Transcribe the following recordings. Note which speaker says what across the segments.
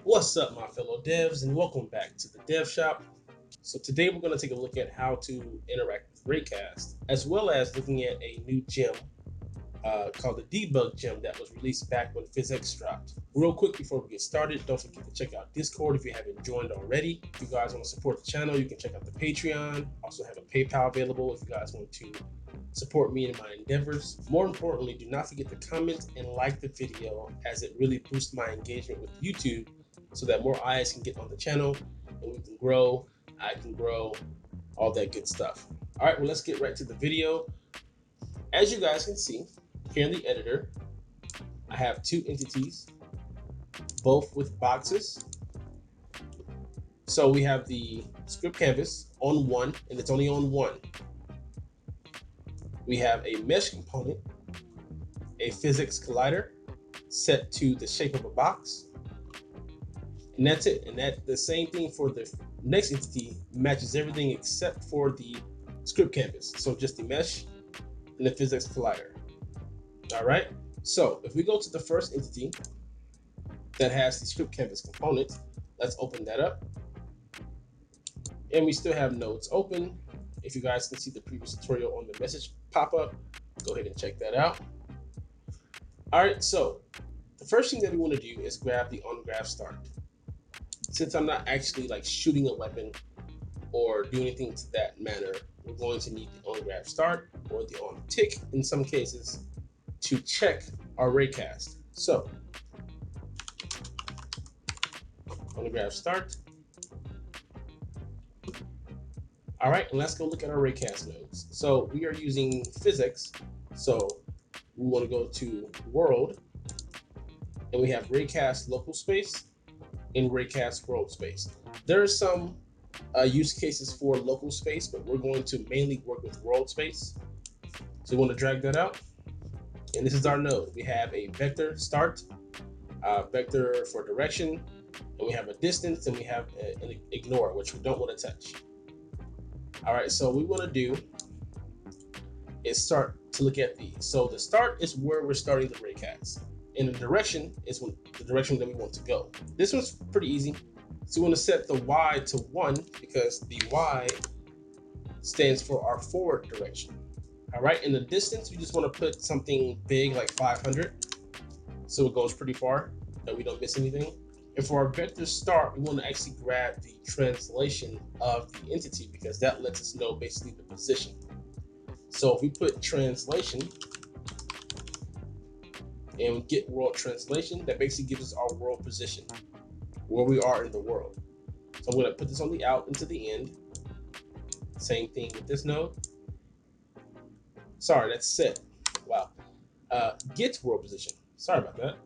Speaker 1: What's up, my fellow devs, and welcome back to the Dev Shop. So today we're going to take a look at how to interact with Raycast, as well as looking at a new gem called the Debug gem that was released back when PhysX dropped. Real quick before we get started, don't forget to check out Discord if you haven't joined already. If you guys want to support the channel, you can check out the Patreon. Also have a PayPal available if you guys want to support me in my endeavors. More importantly, do not forget to comment and like the video, as it really boosts my engagement with YouTube so that more eyes can get on the channel and we can grow, I can grow, all that good stuff. All right, well, let's get right to the video. As you guys can see here in the editor, I have two entities, both with boxes. So we have the script canvas on one, and it's only on one. We have a mesh component, a physics collider set to the shape of a box, and that's it. And that the same thing for the next entity, matches everything except for the script canvas. So just the mesh and the physics collider. All right. So if we go to the first entity that has the script canvas component, let's open that up. And we still have nodes open. If you guys can see the previous tutorial on the message pop-up, go ahead and check that out. All right, so the first thing that we want to do is grab the on-graph start. Since I'm not actually like shooting a weapon or do anything to that manner, we're going to need the on-graph start or the on tick in some cases to check our raycast. So on-graph start. All right, and let's go look at our raycast nodes. So we are using physics. So we want to go to world, and we have raycast local space and raycast world space. There are some use cases for local space, but we're going to mainly work with world space. So we want to drag that out. And this is our node. We have a vector start, vector for direction, and we have a distance, and we have an ignore, which we don't want to touch. All right, so what we want to do is start to look at these. So the start is where we're starting the raycast, and the direction is the direction that we want to go. This one's pretty easy. So we want to set the Y to 1 because the Y stands for our forward direction. All right, in the distance, we just want to put something big like 500, so it goes pretty far, that we don't miss anything. And for our vector start, we want to actually grab the translation of the entity because that lets us know basically the position. So if we put translation and we get world translation, that basically gives us our world position, where we are in the world. So I'm going to put this on the out into the end. Same thing with this node. Sorry, that's set. Wow. Get world position. Sorry about that.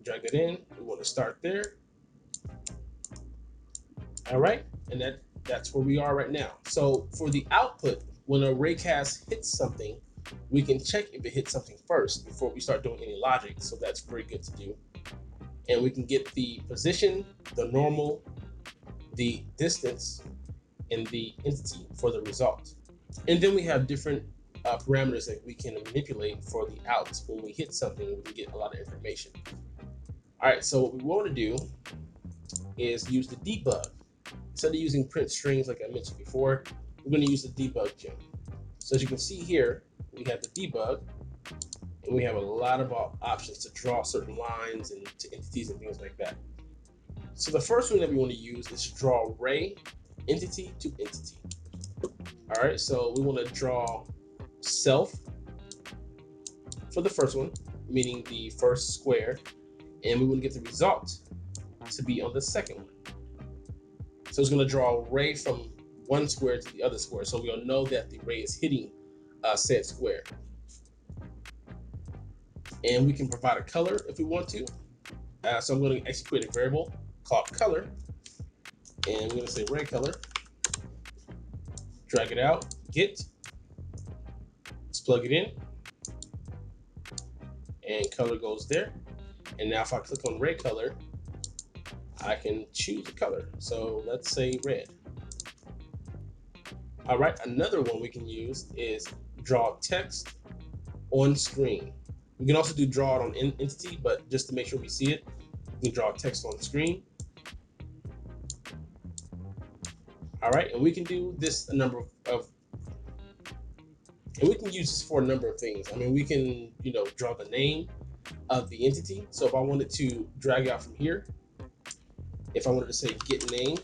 Speaker 1: Drag it in. We want to start there. All right, and that's where we are right now. So for the output, when a raycast hits something, we can check if it hits something first before we start doing any logic. So that's very good to do. And we can get the position, the normal, the distance, and the entity for the result. And then we have different parameters that we can manipulate for the out. When we hit something, we can get a lot of information. All right, so what we want to do is use the debug. Instead of using print strings like I mentioned before, we're going to use the debug gem. So as you can see here, we have the debug, and we have a lot of options to draw certain lines and to entities and things like that. So the first one that we want to use is draw ray entity to entity. All right, so we want to draw self for the first one, meaning the first square, and we want to get the result to be on the second one. So it's going to draw a ray from one square to the other square, so we'll know that the ray is hitting said square. And we can provide a color if we want to. So I'm going to actually create a variable called color, and we're going to say ray color. Drag it out, get. Let's plug it in, and color goes there. And now if I click on ray color, I can choose a color. So let's say red. All right, another one we can use is draw text on screen. We can also do draw it on entity, but just to make sure we see it, We draw text on the screen. All right, and we can do this and we can use this for a number of things. I mean, we can, draw the name of the entity. So if I wanted to drag out from here, if I wanted to say get name,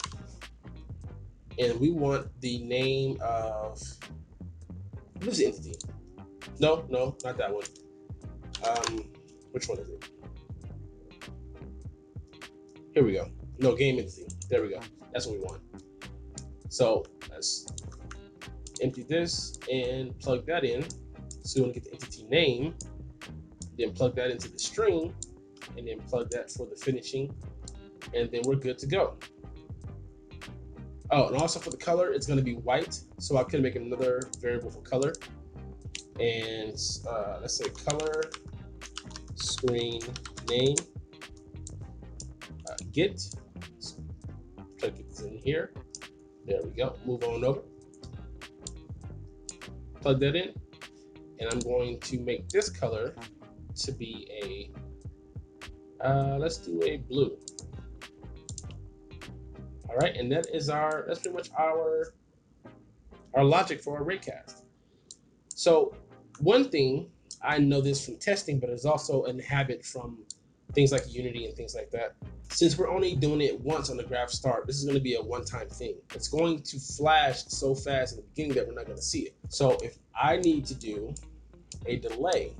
Speaker 1: and we want the name of, what is the entity? No, not that one. Which one is it? Here we go. No, game entity. There we go. That's what we want. So let's empty this and plug that in. So we want to get the entity name, then plug that into the string, and then plug that for the finishing, and then we're good to go. Oh, and also for the color, it's going to be white. So I can make another variable for color, and let's say color screen name get. Plug it in here. There we go. Move on over. Plug that in, and I'm going to make this color to be a let's do a blue. All right, and that's pretty much our logic for our raycast. So one thing, I know this from testing, but it's also a habit from things like Unity and things like that. Since we're only doing it once on the graph start, this is going to be a one-time thing. It's going to flash so fast in the beginning that we're not going to see it. So if I need to do a delay,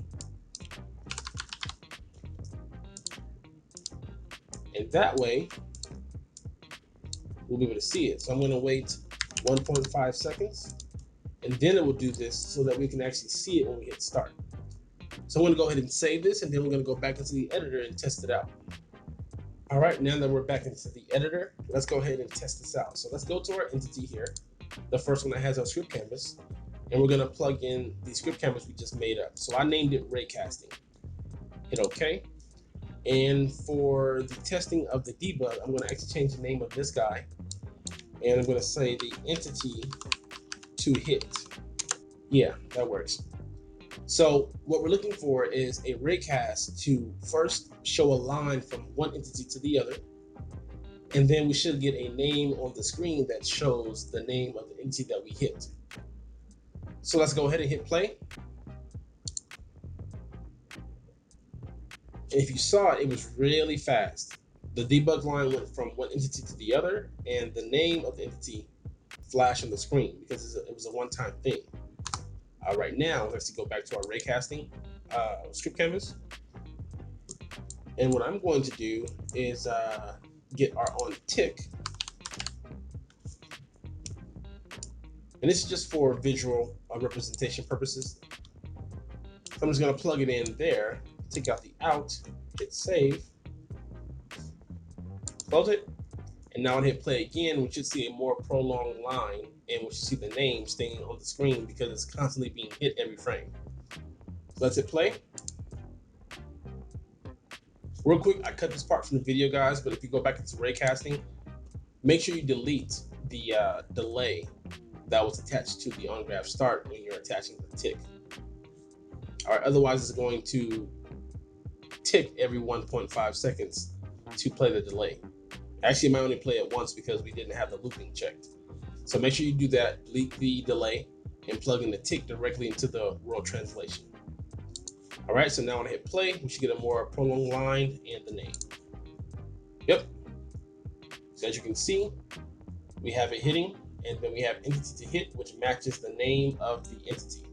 Speaker 1: and that way we'll be able to see it. So I'm going to wait 1.5 seconds, and then it will do this so that we can actually see it when we hit start. So I'm going to go ahead and save this, and then we're going to go back into the editor and test it out. All right, now that we're back into the editor, let's go ahead and test this out. So let's go to our entity here, the first one that has our script canvas, and we're going to plug in the script canvas we just made up. So I named it Raycasting. Hit OK. And for the testing of the debug, I'm going to actually change the name of this guy, and I'm going to say the entity to hit. Yeah, that works. So what we're looking for is a raycast to first show a line from one entity to the other, and then we should get a name on the screen that shows the name of the entity that we hit. So let's go ahead and hit play. And if you saw it, it was really fast. The debug line went from one entity to the other, and the name of the entity flashed on the screen because it was a one-time thing. Right now, let's go back to our raycasting script canvas. And what I'm going to do is get our on tick. And this is just for visual representation purposes. So I'm just going to plug it in there, take out the out, hit save, close it. And now I'll hit play again. We should see a more prolonged line, and we should see the name staying on the screen because it's constantly being hit every frame. So let's hit play. Real quick, I cut this part from the video, guys, but if you go back into raycasting, make sure you delete the delay that was attached to the on-graph start when you're attaching the tick. All right, otherwise it's going to tick every 1.5 seconds to play the delay. Actually, it might only play it once because we didn't have the looping checked. So make sure you do that, delete the delay, and plug in the tick directly into the world translation. All right, so now when I hit play, we should get a more prolonged line and the name. Yep. So as you can see, we have it hitting, and then we have entity to hit, which matches the name of the entity.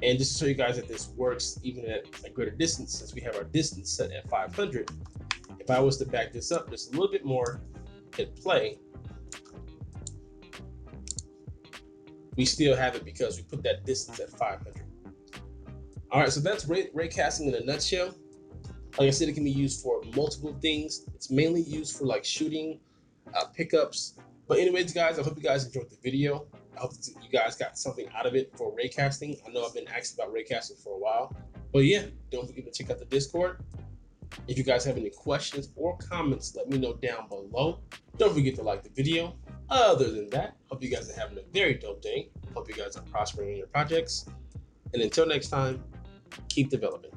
Speaker 1: And just to show you guys that this works even at a greater distance, since we have our distance set at 500, if I was to back this up just a little bit more, hit play, we still have it because we put that distance at 500. All right, so that's raycasting in a nutshell. Like I said, it can be used for multiple things. It's mainly used for like shooting, pickups. But anyways, guys, I hope you guys enjoyed the video. I hope you guys got something out of it for raycasting. I know I've been asked about raycasting for a while. But yeah, don't forget to check out the Discord. If you guys have any questions or comments, let me know down below. Don't forget to like the video. Other than that, hope you guys are having a very dope day. Hope you guys are prospering in your projects. And until next time, keep developing.